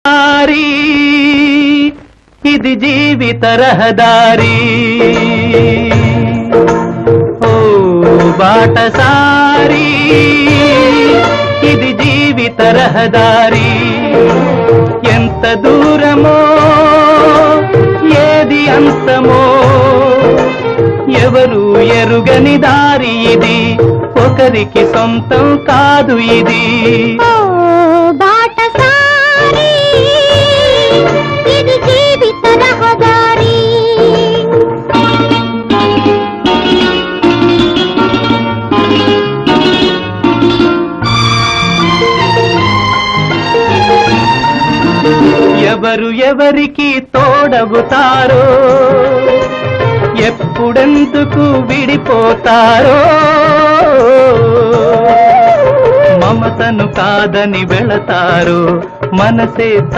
దారి ఇది జీవిత రహదారి ఓ బాటసారి ఇది జీవిత రహదారి ఎంత దూరమో ఏది అంతమో ఎవరు ఎరుగని దారి ఇది ఒకరికి సొంతం కాదు ఇది ఎవరు ఎవరికి తోడవుతారో ఎప్పుడెందుకు విడిపోతారో మమతను కాదని వెళతారో మనసే